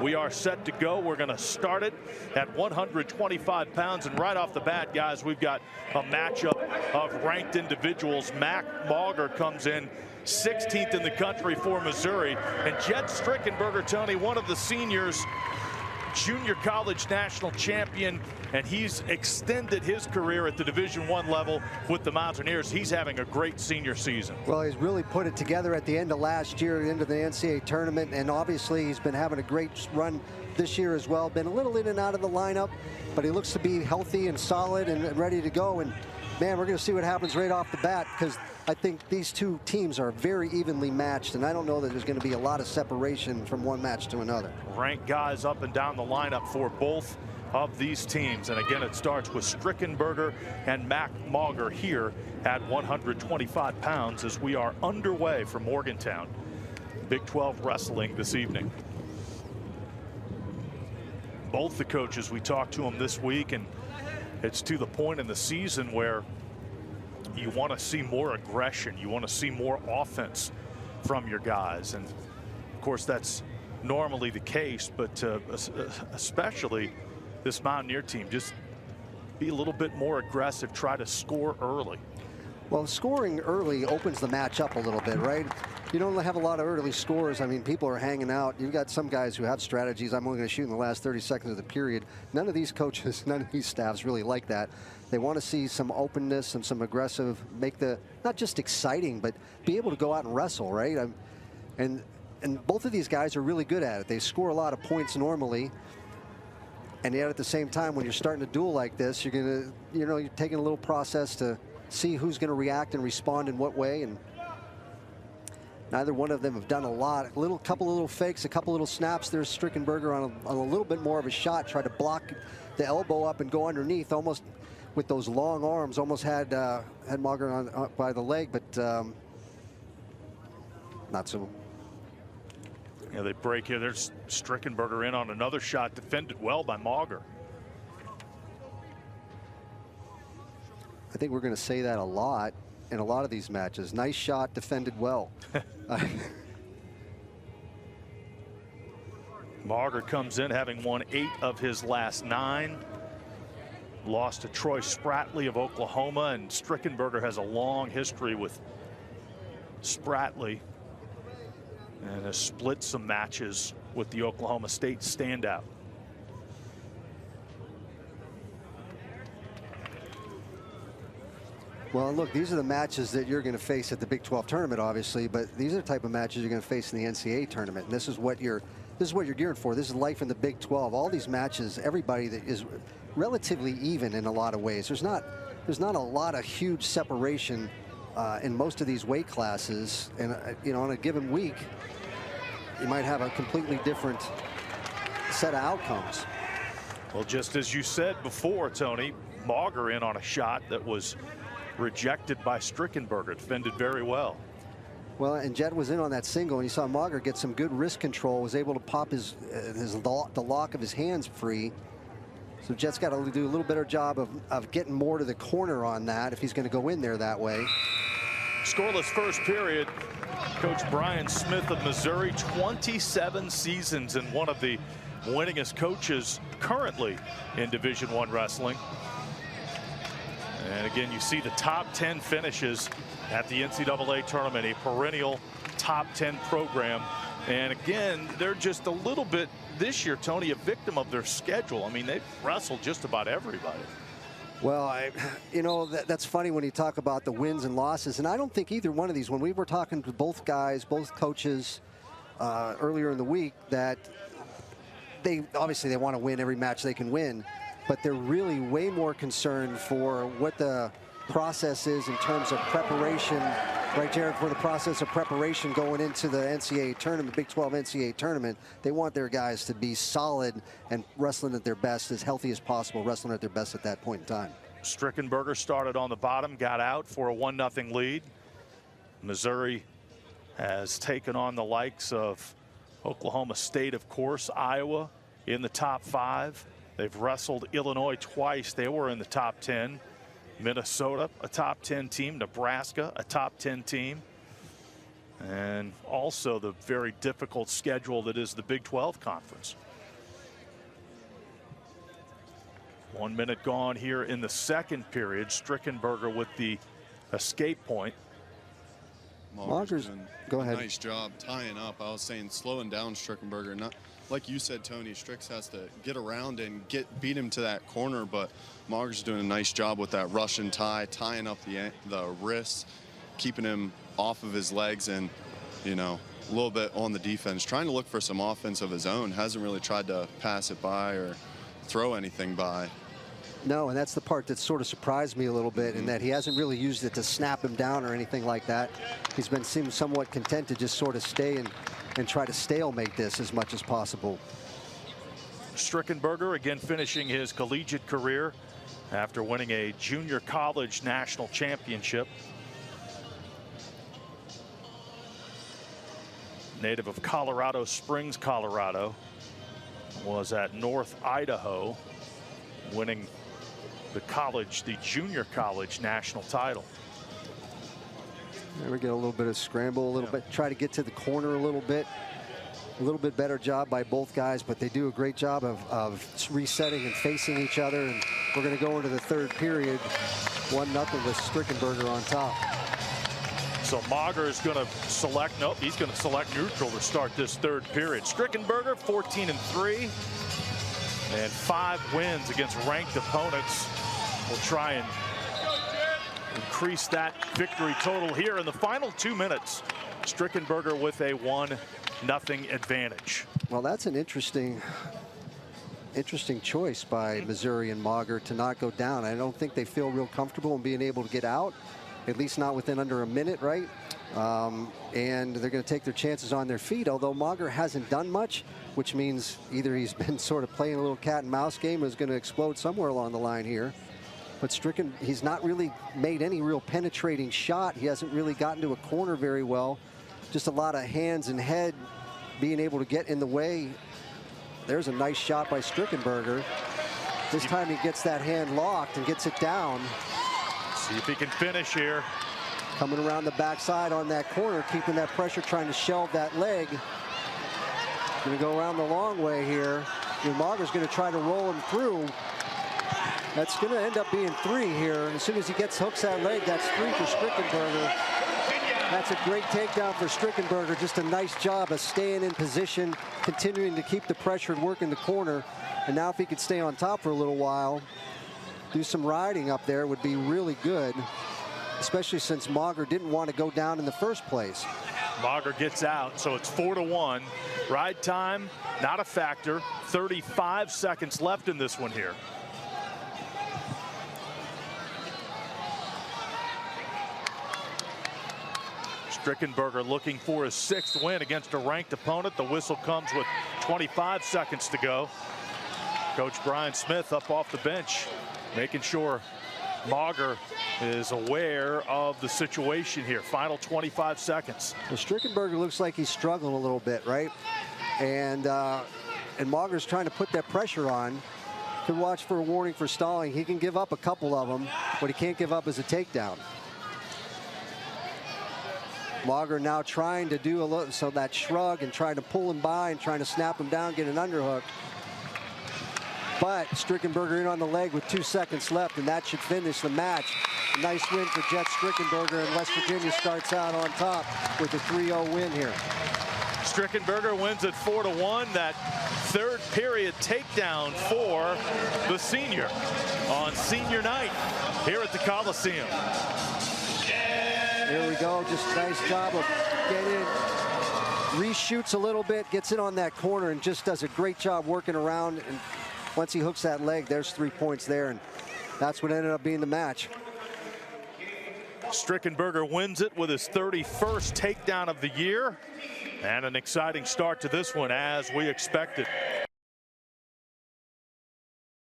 We are set to go. We're going to start it at 125 pounds. And right off the bat, guys, we've got a matchup of ranked individuals. Mack Mauger comes in 16th in the country for Missouri. And Jett Strickenberger, Tony, one of the seniors, junior college national champion, and he's extended his career at the Division I level with the Mountaineers. He's having a great senior season. Well, he's really put it together at the end of last year, into the NCAA tournament, and obviously he's been having a great run this year as well. Been a little in and out of the lineup, but he looks to be healthy and solid and ready to go. And man, we're going to see what happens right off the bat, because I think these two teams are very evenly matched, and I don't know that there's going to be a lot of separation from one match to another. Ranked guys up and down the lineup for both of these teams. And again, it starts with Strickenberger and Mack Mauger here at 125 pounds as we are underway from Morgantown. Big 12 wrestling this evening. Both the coaches, we talked to them this week, and it's to the point in the season where you want to see more aggression. You want to see more offense from your guys. And of course, that's normally the case, but especially this Mountaineer team, just be a little bit more aggressive, try to score early. Well, scoring early opens the match up a little bit, right? You don't have a lot of early scores. I mean, people are hanging out. You've got some guys who have strategies. I'm only going to shoot in the last 30 seconds of the period. None of these coaches, none of these staffs really like that. They want to see some openness and some aggressive, make the, not just exciting, but be able to go out and wrestle, right? And both of these guys are really good at it. They score a lot of points normally. And yet at the same time, when you're starting a duel like this, you're going to, you're taking a little process to see who's going to react and respond in what way. And neither one of them have done a lot. Couple of little fakes, a couple little snaps. There's Strickenberger on a little bit more of a shot, try to block the elbow up and go underneath, almost with those long arms. Almost had Mauger on by the leg, but not so. Yeah, they break here. There's Strickenberger in on another shot, defended well by Mauger. I think we're going to say that a lot in a lot of these matches. Nice shot, defended well. Mauger comes in having won 8 of his last 9. Lost to Troy Spratley of Oklahoma, and Strickenberger has a long history with Spratley and has split some matches with the Oklahoma State standout. Well, look, these are the matches that you're going to face at the Big 12 tournament, obviously, but these are the type of matches you're going to face in the NCAA tournament. And this is what you're geared for. This is life in the Big 12. All these matches, everybody that is relatively even in a lot of ways. There's not a lot of huge separation in most of these weight classes, and on a given week, you might have a completely different set of outcomes. Well, just as you said before, Tony, Mauger in on a shot that was rejected by Strickenberger, defended very well. Well, and Jett was in on that single, and you saw Mauger get some good wrist control, was able to pop the lock of his hands free. So Jett's got to do a little better job of getting more to the corner on that if he's going to go in there that way. Scoreless first period. Coach Brian Smith of Missouri, 27 seasons and one of the winningest coaches currently in Division I wrestling. And again, you see the top 10 finishes at the NCAA tournament, a perennial top 10 program. And again, they're just a little bit this year, Tony, a victim of their schedule. I mean, they've wrestled just about everybody. Well, that's funny when you talk about the wins and losses. And I don't think either one of these, when we were talking to both guys, both coaches earlier in the week, that they obviously want to win every match they can win. But they're really way more concerned for what the process is in terms of preparation, right, Jared, for the process of preparation going into the NCAA tournament, Big 12 NCAA tournament. They want their guys to be solid and wrestling at their best, as healthy as possible, wrestling at their best at that point in time. Strickenberger started on the bottom, got out for a 1-0 lead. Missouri has taken on the likes of Oklahoma State, of course, Iowa in the top 5. They've wrestled Illinois twice. They were in the top 10. Minnesota, a top 10 team. Nebraska, a top 10 team. And also the very difficult schedule that is the Big 12 conference. 1 minute gone here in the second period. Strickenberger with the escape point. Mauger's doing go ahead. A nice job tying up. I was saying slowing down Strickenberger. Not like you said, Tony. Strix has to get around and beat him to that corner, but Mauger's doing a nice job with that Russian tie, tying up the wrists, keeping him off of his legs, and a little bit on the defense, trying to look for some offense of his own. Hasn't really tried to pass it by or throw anything by. No, and that's the part that sort of surprised me a little bit, in that he hasn't really used it to snap him down or anything like that. He's been seeming somewhat content to just sort of stay and try to stalemate this as much as possible. Strickenberger again finishing his collegiate career after winning a junior college national championship. Native of Colorado Springs, Colorado. Was at North Idaho, winning the junior college national title. There we get a little bit of scramble, a little bit, try to get to the corner a little bit. A little bit better job by both guys, but they do a great job of resetting and facing each other. And we're going to go into the third period, 1-0 with Strickenberger on top. So Mauger is going to select, nope, he's going to select neutral to start this third period. Strickenberger 14-3 and 5 wins against ranked opponents. We'll try and increase that victory total here in the final 2 minutes. Strickenberger with a 1-0 advantage. Well, that's an interesting choice by Missouri and Mauger to not go down. I don't think they feel real comfortable in being able to get out, at least not within under a minute, right? And they're going to take their chances on their feet, although Mauger hasn't done much, which means either he's been sort of playing a little cat and mouse game or is going to explode somewhere along the line here. But he's not really made any real penetrating shot. He hasn't really gotten to a corner very well. Just a lot of hands and head being able to get in the way. There's a nice shot by Strickenberger. This time he gets that hand locked and gets it down. See if he can finish here. Coming around the backside on that corner, keeping that pressure, trying to shelve that leg. Going to go around the long way here. Mauger's going to try to roll him through. That's going to end up being 3 here. And as soon as he hooks that leg, that's 3 for Strickenberger. That's a great takedown for Strickenberger. Just a nice job of staying in position, continuing to keep the pressure and work in the corner. And now if he could stay on top for a little while, do some riding up there, would be really good, especially since Mauger didn't want to go down in the first place. Mauger gets out, so it's 4-1. Ride time, not a factor. 35 seconds left in this one here. Strickenberger looking for his 6th win against a ranked opponent. The whistle comes with 25 seconds to go. Coach Brian Smith up off the bench, making sure Mauger is aware of the situation here. Final 25 seconds. Well, Strickenberger looks like he's struggling a little bit, right? And Mauger's trying to put that pressure on. Could watch for a warning for stalling. He can give up a couple of them. What he can't give up is a takedown. Mauger now trying to do a little, so that shrug and trying to pull him by and trying to snap him down, get an underhook. But Strickenberger in on the leg with 2 seconds left, and that should finish the match. A nice win for Jett Strickenberger, and West Virginia starts out on top with a 3-0 win here. Strickenberger wins at 4-1. That third period takedown for the senior on senior night here at the Coliseum. Here we go, just a nice job of getting in. Reshoots a little bit, gets in on that corner, and just does a great job working around. And once he hooks that leg, there's 3 points there, and that's what ended up being the match. Strickenberger wins it with his 31st takedown of the year, and an exciting start to this one as we expected.